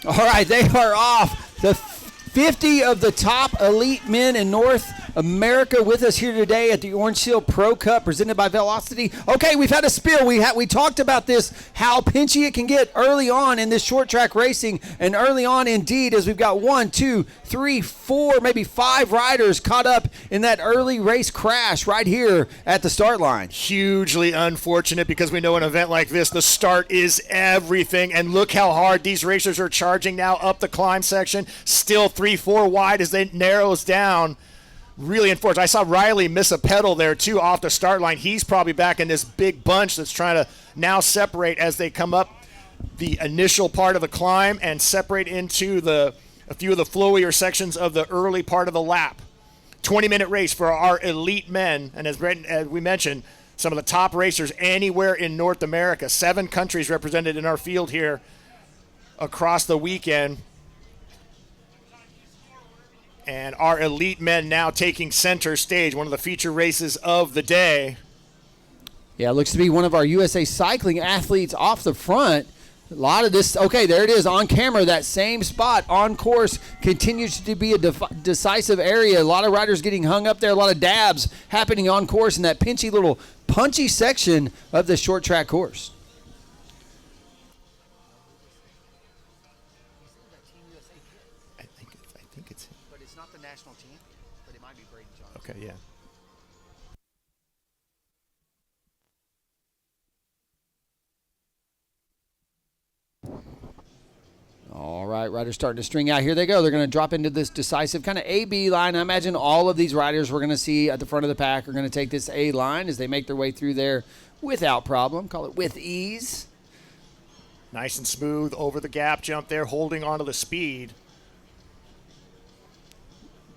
All right, they are off. The 50 of the top elite men in North America with us here today at the Orange Seal Pro Cup presented by Velocity. Okay, we've had a spill. We talked about this, how pinchy it can get early on in this short track racing, and early on indeed, as we've got 1, 2, 3, 4, maybe 5 riders caught up in that early race crash right here at the start line. Hugely unfortunate, because we know an event like this, the start is everything, and look how hard these racers are charging now up the climb section. Still 3-4 wide as it narrows down. Really unfortunate. I saw Riley miss a pedal there too off the start line. He's probably back in this big bunch that's trying to now separate as they come up the initial part of the climb and separate into a few of the flowier sections of the early part of the lap. 20-minute race for our elite men, and as we mentioned, some of the top racers anywhere in North America. 7 countries represented in our field here across the weekend. And our elite men now taking center stage, one of the feature races of the day. Yeah, it looks to be one of our USA Cycling athletes off the front. A lot of this, okay, there it is on camera, that same spot on course continues to be a decisive area. A lot of riders getting hung up there, a lot of dabs happening on course in that pinchy little punchy section of the short track course. Okay, yeah. All right, riders starting to string out. Here they go. They're going to drop into this decisive kind of A-B line. I imagine all of these riders we're going to see at the front of the pack are going to take this A line as they make their way through there without problem. Call it with ease. Nice and smooth over the gap jump there, holding onto the speed.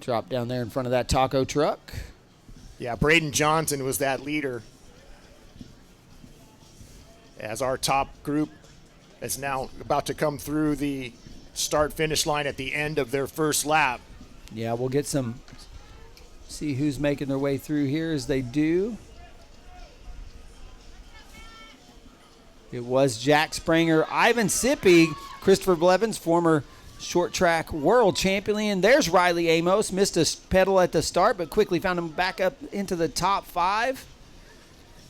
Drop down there in front of that taco truck. Yeah, Braden Johnson was that leader. As our top group is now about to come through the start-finish line at the end of their first lap. Yeah, we'll get see who's making their way through here as they do. It was Jack Spranger, Ivan Sippy, Christopher Blevens, former short track world champion. There's Riley Amos, missed a pedal at the start, but quickly found him back up into the top 5.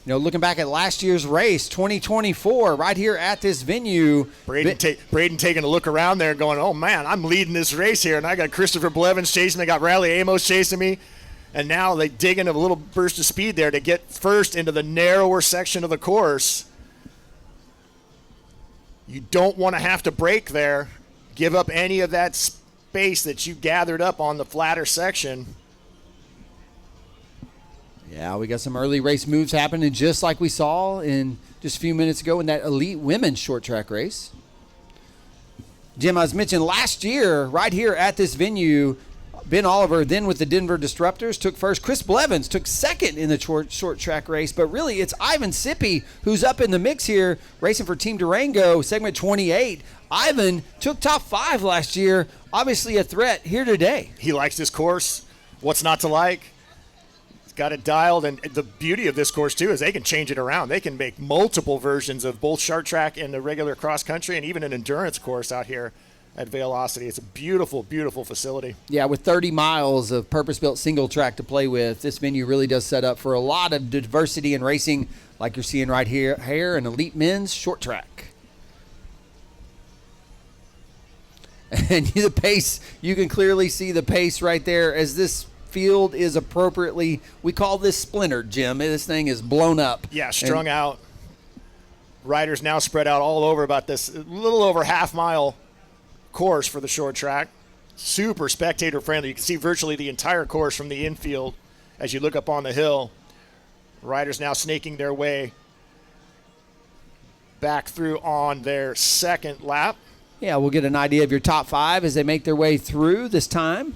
You know, looking back at last year's race, 2024, right here at this venue. Braden taking a look around there going, oh man, I'm leading this race here, and I got Christopher Blevens chasing me, I got Riley Amos chasing me, and now they dig in a little burst of speed there to get first into the narrower section of the course. You don't want to have to brake there, give up any of that space that you gathered up on the flatter section. Yeah, we got some early race moves happening just like we saw in just a few minutes ago in that elite women's short track race. Jim, as mentioned last year, right here at this venue, Ben Oliver, then with the Denver Disruptors, took first. Chris Blevens took second in the short track race. But really, it's Ivan Sippy who's up in the mix here, racing for Team Durango, segment 28. Ivan took top 5 last year, obviously a threat here today. He likes this course. What's not to like? He's got it dialed, and the beauty of this course, too, is they can change it around. They can make multiple versions of both short track and the regular cross-country and even an endurance course out here at Velocity. It's a beautiful, beautiful facility. Yeah, with 30 miles of purpose-built single track to play with, this venue really does set up for a lot of diversity in racing like you're seeing right here in elite men's short track. And the pace, you can clearly see the pace right there as this field is appropriately, we call this splintered, Jim. This thing is blown up. Yeah, strung out. Riders now spread out all over about this little over half-mile course for the short track. Super spectator friendly. You can see virtually the entire course from the infield as you look up on the hill. Riders now snaking their way back through on their second lap. Yeah, we'll get an idea of your top 5 as they make their way through this time.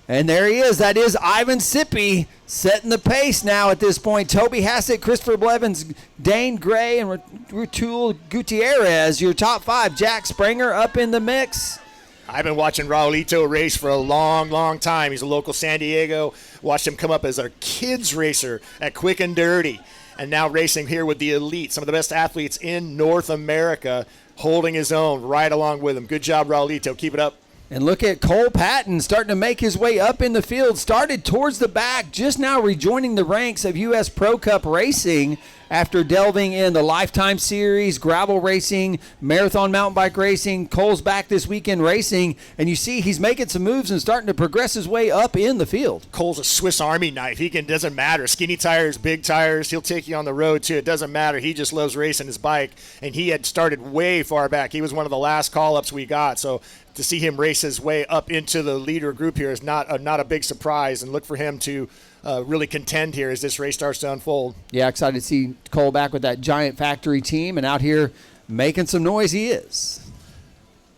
And there he is. That is Ivan Sippy setting the pace now at this point. Toby Hassett, Christopher Blevens, Dane Gray, and Ratul Gutierrez. Your top 5. Jack Spranger up in the mix. I've been watching Raulito race for a long, long time. He's a local San Diego. Watched him come up as a kids racer at Quick and Dirty. and now racing here with the elite, some of the best athletes in North America, holding his own right along with him. Good job, Raulito. Keep it up. And look at Cole Patton starting to make his way up in the field. Started towards the back, just now rejoining the ranks of U.S. Pro Cup racing after delving in the Lifetime Series, gravel racing, marathon mountain bike racing. Cole's back this weekend racing, and you see he's making some moves and starting to progress his way up in the field. Cole's a Swiss Army knife. Doesn't matter. Skinny tires, big tires. He'll take you on the road, too. It doesn't matter. He just loves racing his bike, and he had started way far back. He was one of the last call-ups we got, so to see him race his way up into the leader group here is not a big surprise, and look for him to really contend here as this race starts to unfold. Yeah, excited to see Cole back with that giant factory team, and out here making some noise he is.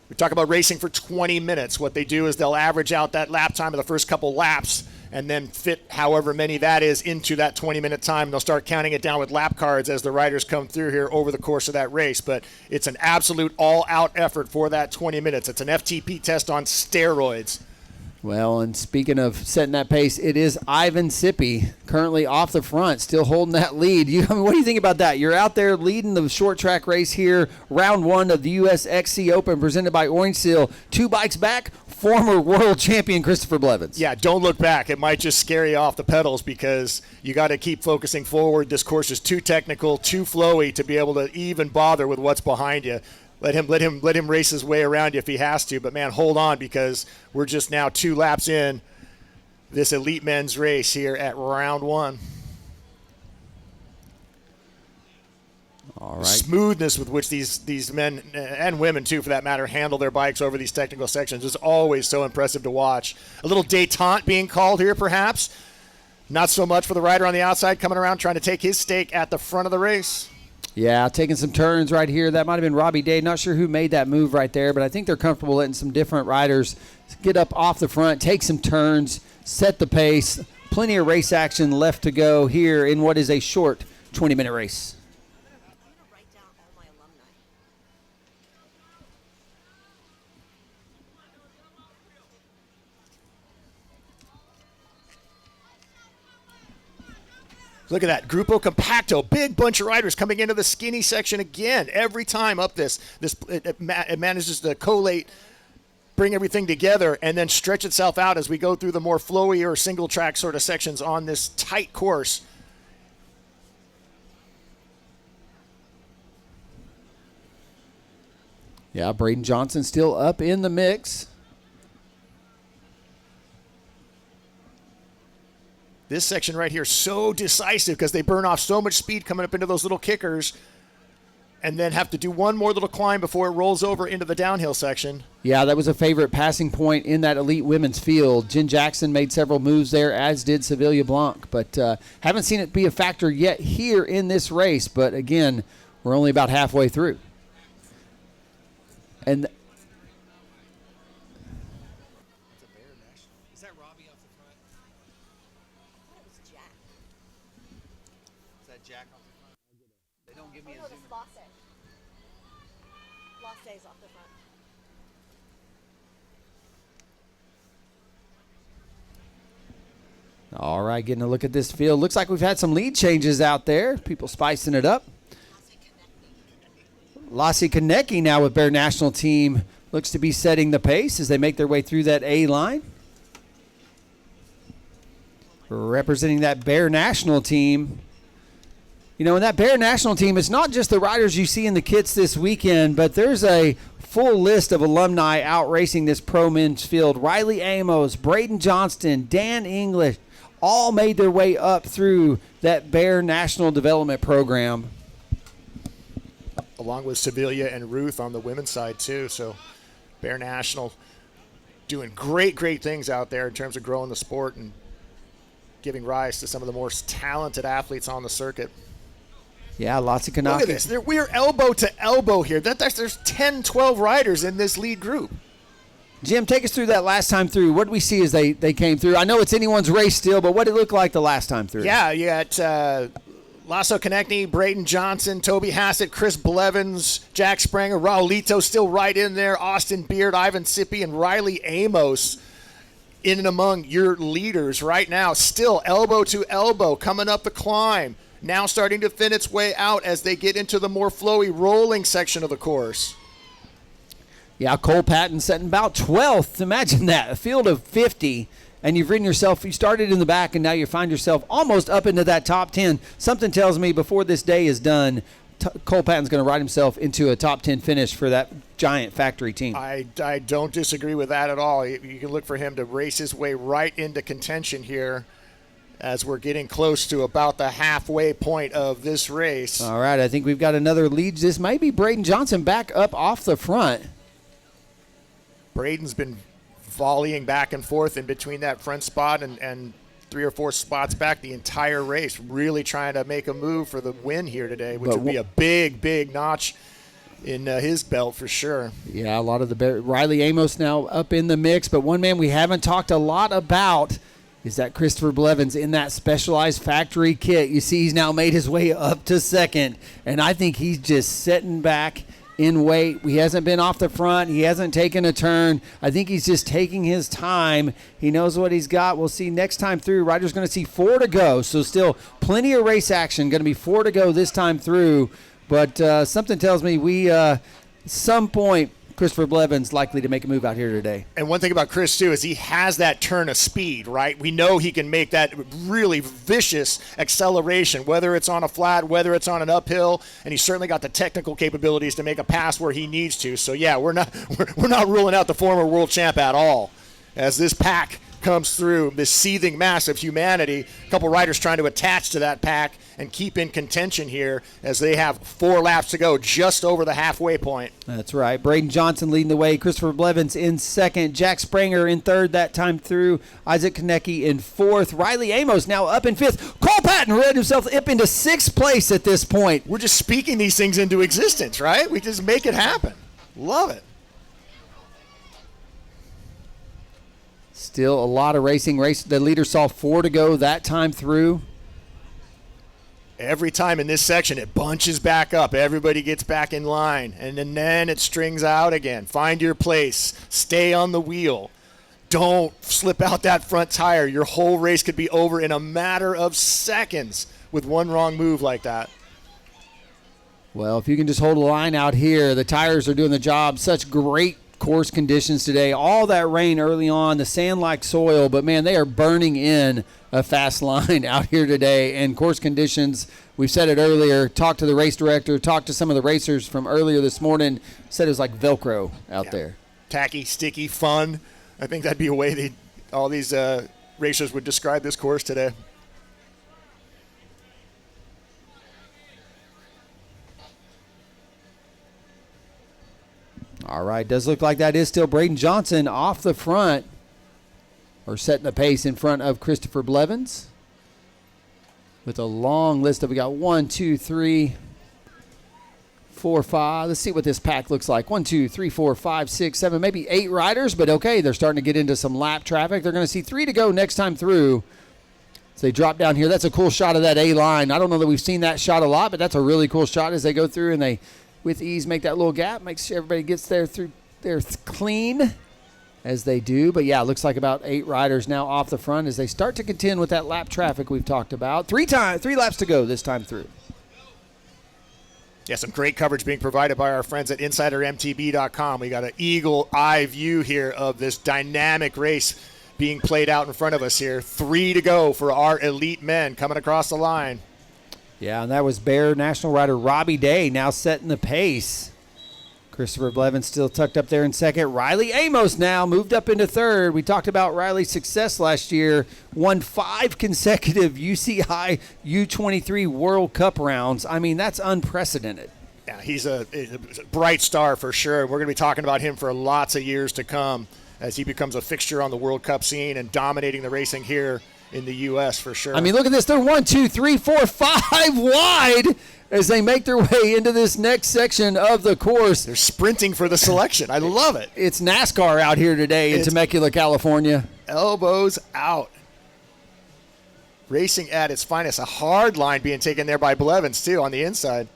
We talk about racing for 20 minutes. What they do is they'll average out that lap time of the first couple laps and then fit however many that is into that 20-minute time. They'll start counting it down with lap cards as the riders come through here over the course of that race. But it's an absolute all-out effort for that 20 minutes. It's an FTP test on steroids. Well, and speaking of setting that pace, it is Ivan Sippy currently off the front, still holding that lead. What do you think about that? You're out there leading the short track race here, round one of the US XC Open presented by Orange Seal. 2 bikes back, former world champion Christopher Blevens. Yeah, don't look back. It might just scare you off the pedals because you got to keep focusing forward. This course is too technical, too flowy to be able to even bother with what's behind you. Let him race his way around you if he has to. But, man, hold on because we're just now 2 laps in this elite men's race here at round 1. All right. The smoothness with which these men and women, too, for that matter, handle their bikes over these technical sections is always so impressive to watch. A little détente being called here, perhaps. Not so much for the rider on the outside coming around trying to take his stake at the front of the race. Yeah, taking some turns right here. That might have been Robbie Day. Not sure who made that move right there, but I think they're comfortable letting some different riders get up off the front, take some turns, set the pace. Plenty of race action left to go here in what is a short 20-minute race. Look at that, Grupo Compacto, big bunch of riders coming into the skinny section again. Every time up it manages to collate, bring everything together, and then stretch itself out as we go through the more flowy or single track sort of sections on this tight course. Yeah, Braden Johnson still up in the mix. This section right here is so decisive because they burn off so much speed coming up into those little kickers and then have to do one more little climb before it rolls over into the downhill section. Yeah, that was a favorite passing point in that elite women's field. Jen Jackson made several moves there, as did Sevilla Blanc, but haven't seen it be a factor yet here in this race. But again, we're only about halfway through. And all right, getting a look at this field. Looks like we've had some lead changes out there. People spicing it up. Lassie Konecki now with Bear National Team looks to be setting the pace as they make their way through that A line. Representing that Bear National Team. You know, in that Bear National Team, it's not just the riders you see in the kits this weekend, but there's a full list of alumni out racing this pro men's field. Riley Amos, Braden Johnston, Dan English, all made their way up through that Bear National Development Program. Along with Sevilla and Ruth on the women's side, too. So Bear National doing great things out there in terms of growing the sport and giving rise to some of the more talented athletes on the circuit. Yeah, lots of Kanaka. Look at this. We are elbow to elbow here. There's 10, 12 riders in this lead group. Jim, take us through that last time through. What did we see as they came through? I know it's anyone's race still, but what did it look like the last time through? Yeah, you got Lasso Konecki, Braden Johnson, Toby Hassett, Chris Blevens, Jack Spranger, Raulito still right in there, Austin Beard, Ivan Sippy, and Riley Amos in and among your leaders right now. Still elbow to elbow coming up the climb. now starting to thin its way out as they get into the more flowy rolling section of the course. Yeah, Cole Patton setting about 12th. Imagine that, a field of 50, and you've ridden yourself, you started in the back, and now you find yourself almost up into that top 10. Something tells me before this day is done, Cole Patton's going to ride himself into a top 10 finish for that giant factory team. I don't disagree with that at all. You can look for him to race his way right into contention here as we're getting close to about the halfway point of this race. All right, I think we've got another lead. This might be Braden Johnson back up off the front. Braden's been volleying back and forth in between that front spot and 3 or 4 spots back the entire race, really trying to make a move for the win here today, which would be a big, big notch in his belt for sure. Yeah, a lot of the Riley Amos now up in the mix, but one man we haven't talked a lot about is that Christopher Blevens in that Specialized factory kit. You see he's now made his way up to second, and I think he's just sitting back in weight. He hasn't been off the front. He hasn't taken a turn. I think he's just taking his time. He knows what he's got. We'll see next time through. Ryder's going to see 4 to go, so still plenty of race action. Going to be 4 to go this time through, but something tells me we, at some point, Christopher Blevens likely to make a move out here today. And one thing about Chris, too, is he has that turn of speed, right? We know he can make that really vicious acceleration, whether it's on a flat, whether it's on an uphill, and he's certainly got the technical capabilities to make a pass where he needs to. So, yeah, we're not ruling out the former world champ at all as this pack comes through, this seething mass of humanity. A couple riders trying to attach to that pack and keep in contention here as they have 4 laps to go just over the halfway point. That's right. Braden Johnson leading the way. Christopher Blevens in second. Jack Spranger in third that time through. Isaac Konecki in fourth. Riley Amos now up in fifth. Cole Patton read himself up into 6th place at this point. We're just speaking these things into existence, right? We just make it happen. Love it. Still a lot of racing. The leader saw 4 to go that time through. Every time in this section, it bunches back up. Everybody gets back in line, and then it strings out again. Find your place. Stay on the wheel. Don't slip out that front tire. Your whole race could be over in a matter of seconds with one wrong move like that. Well, if you can just hold a line out here, the tires are doing the job. Such great course conditions today. All that rain early on, the sand-like soil, but man, they are burning in a fast line out here today. And course conditions, we've said it earlier, talked to the race director, talked to some of the racers from earlier this morning, said it was like Velcro out there. Tacky, sticky, fun. I think that'd be a way all these racers would describe this course today. All right, does look like that is still Braden Johnson off the front, or setting the pace in front of Christopher Blevens. With a long list of, we got 1, 2, 3, 4, 5. Let's see what this pack looks like. 1, 2, 3, 4, 5, 6, 7, maybe 8 riders, but okay, they're starting to get into some lap traffic. They're going to see 3 to go next time through. So they drop down here. That's a cool shot of that A line. I don't know that we've seen that shot a lot, but that's a really cool shot as they go through and they, with ease, make that little gap. Make sure everybody gets there through there clean as they do. But yeah, it looks like about 8 riders now off the front as they start to contend with that lap traffic we've talked about. 3 laps to go this time through. Yeah, some great coverage being provided by our friends at InsiderMTB.com. We got an eagle eye view here of this dynamic race being played out in front of us here. 3 to go for our elite men coming across the line. Yeah, and that was Bear National rider Robbie Day now setting the pace. Christopher Blevens still tucked up there in second. Riley Amos now moved up into third. We talked about Riley's success last year. Won 5 consecutive UCI U23 World Cup rounds. I mean, that's unprecedented. Yeah, he's a bright star for sure. We're going to be talking about him for lots of years to come as he becomes a fixture on the World Cup scene and dominating the racing here in the U.S. for sure. I mean, look at this. They're 1, 2, 3, 4, 5 wide as they make their way into this next section of the course. They're sprinting for the selection. I love it. It's NASCAR out here today in Temecula, California. Elbows out. Racing at its finest. A hard line being taken there by Blevens, too, on the inside.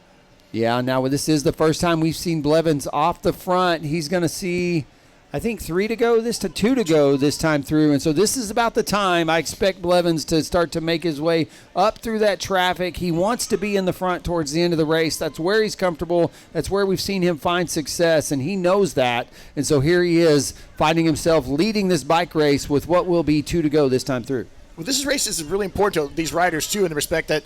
Yeah, now this is the first time we've seen Blevens off the front. He's going to see I think 2 to go this time through. And so this is about the time I expect Blevens to start to make his way up through that traffic. He wants to be in the front towards the end of the race. That's where he's comfortable. That's where we've seen him find success, and he knows that. And so here he is finding himself leading this bike race with what will be 2 to go this time through. Well, this race is really important to these riders, too, in the respect that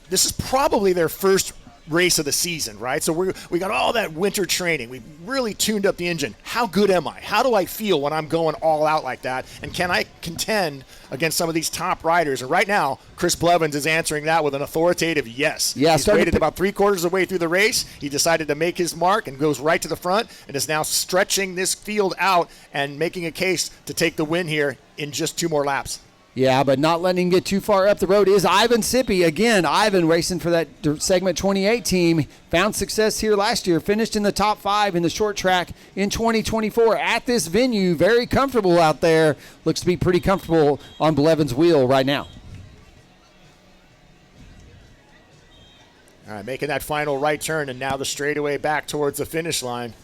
this is probably their first race of the season, right? So we got all that winter training. We really tuned up the engine. How good am I? How do I feel when I'm going all out like that? And can I contend against some of these top riders? And right now, Chris Blevens is answering that with an authoritative yes. Yeah, he's waited about 3/4 of the way through the race. He decided to make his mark and goes right to the front and is now stretching this field out and making a case to take the win here in just 2 more laps. Yeah, but not letting him get too far up the road is Ivan Sippy. Again, Ivan racing for that Segment 28 team. Found success here last year. Finished in the top 5 in the short track in 2024 at this venue. Very comfortable out there. Looks to be pretty comfortable on Blevens' wheel right now. All right, making that final right turn, and now the straightaway back towards the finish line.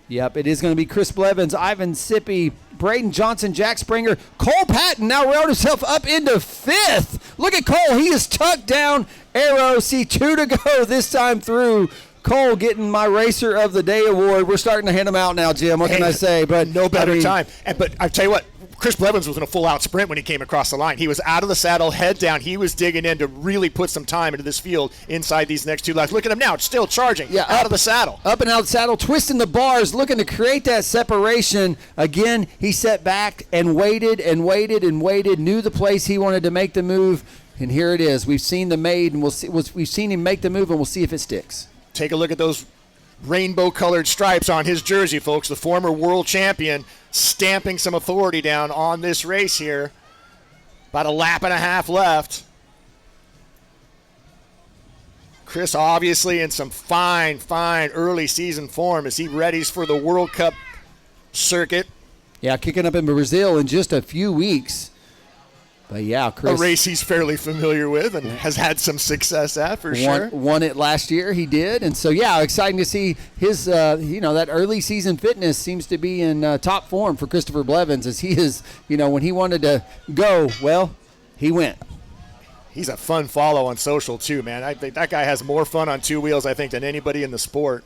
Yep, it is going to be Chris Blevens, Ivan Sippy, Braden Johnson, Jack Springer. Cole Patton now rolled himself up into 5th. Look at Cole. He is tucked down. Arrow, see 2 to go this time through. Cole getting my Racer of the Day award. We're starting to hand them out now, Jim. What can I say? But no better time. But I tell you what, Chris Blevens was in a full-out sprint when he came across the line. He was out of the saddle, head down. He was digging in to really put some time into this field inside these next 2 laps. Look at him now. It's still charging. Yeah, out of the saddle. Up and out of the saddle, twisting the bars, looking to create that separation. Again, he sat back and waited and waited and waited, knew the place he wanted to make the move, and here it is. We've seen the made, and we've seen him make the move, and we'll see if it sticks. Take a look at those rainbow-colored stripes on his jersey, folks. The former world champion stamping some authority down on this race here. About 1.5 laps left. Chris obviously in some fine early season form as he readies for the World Cup circuit. Yeah, kicking up in Brazil in just a few weeks. But yeah, Chris. A race he's fairly familiar with and has had some success at for sure. Won it last year, he did. And so, yeah, exciting to see his, that early season fitness seems to be in top form for Christopher Blevens as he is, when he wanted to go, well, he went. He's a fun follow on social too, man. I think that guy has more fun on 2 wheels, I think, than anybody in the sport.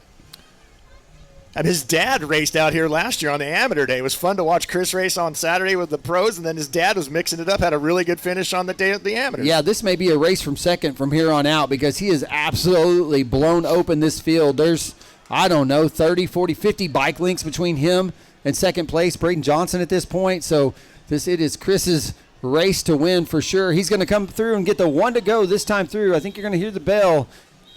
And his dad raced out here last year on the amateur day. It was fun to watch Chris race on Saturday with the pros, and then his dad was mixing it up, had a really good finish on the day of the amateur. Yeah, this may be a race from second from here on out because he has absolutely blown open this field. There's, 30, 40, 50 bike links between him and second place, Braden Johnson at this point. So it is Chris's race to win for sure. He's going to come through and get the 1 to go this time through. I think you're going to hear the bell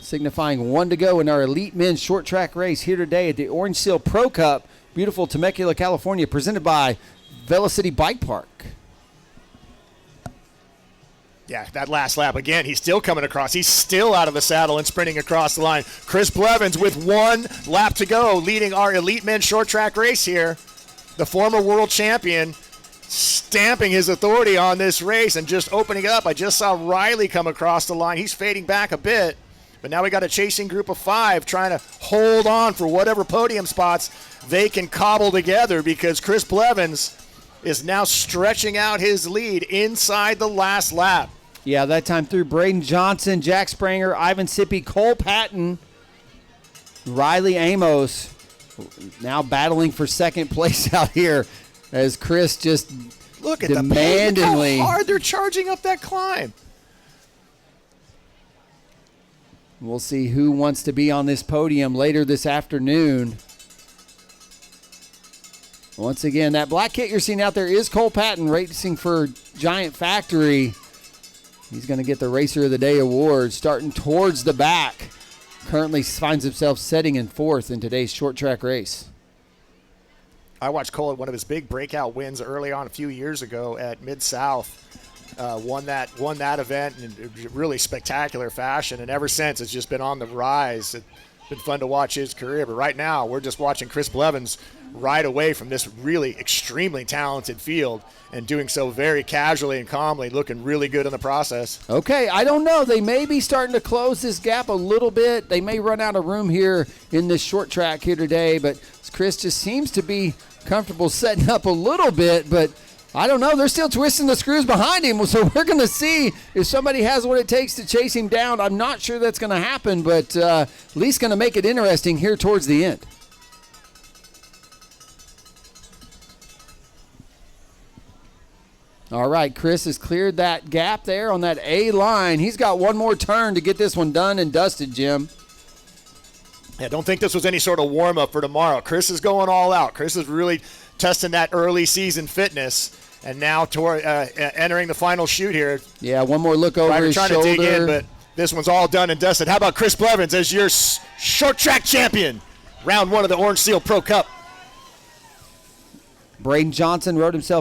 signifying 1 to go in our elite men's short track race here today at the Orange Seal Pro Cup, beautiful Temecula, California, presented by Velocity Bike Park. Yeah, that last lap again, he's still coming across. He's still out of the saddle and sprinting across the line. Chris Blevens with 1 lap to go, leading our elite men's short track race here. The former world champion stamping his authority on this race and just opening up. I just saw Riley come across the line. He's fading back a bit. But now we got a chasing group of 5 trying to hold on for whatever podium spots they can cobble together because Chris Blevens is now stretching out his lead inside the last lap. Yeah, that time through Braden Johnson, Jack Springer, Ivan Sippy, Cole Patton, Riley Amos now battling for second place out here as Chris just look at demandingly. Look how hard they're charging up that climb. We'll see who wants to be on this podium later this afternoon. Once again, that black kit you're seeing out there is Cole Patton racing for Giant Factory. He's going to get the Racer of the Day award starting towards the back. Currently finds himself setting in 4th in today's short track race. I watched Cole at one of his big breakout wins early on a few years ago at Mid-South. Won that event in really spectacular fashion, and ever since it's just been on the rise. been fun to watch his career. But right now, we're just watching Chris Blevens ride away from this really extremely talented field and doing so very casually and calmly, looking really good in the process. Okay, I don't know. They may be starting to close this gap a little bit. They may run out of room here in this short track here today, but Chris just seems to be comfortable setting up a little bit, but I don't know. They're still twisting the screws behind him, so we're going to see if somebody has what it takes to chase him down. I'm not sure that's going to happen, but at least going to make it interesting here towards the end. All right, Chris has cleared that gap there on that A line. He's got one more turn to get this one done and dusted, Jim. I don't think this was any sort of warm-up for tomorrow. Chris is going all out. Chris is really testing that early season fitness, and now entering the final shoot here. Yeah, one more look over his shoulder. Trying to dig in, but this one's all done and dusted. How about Chris Blevens as your short track champion? Round 1 of the Orange Seal Pro Cup. Braden Johnson rode himself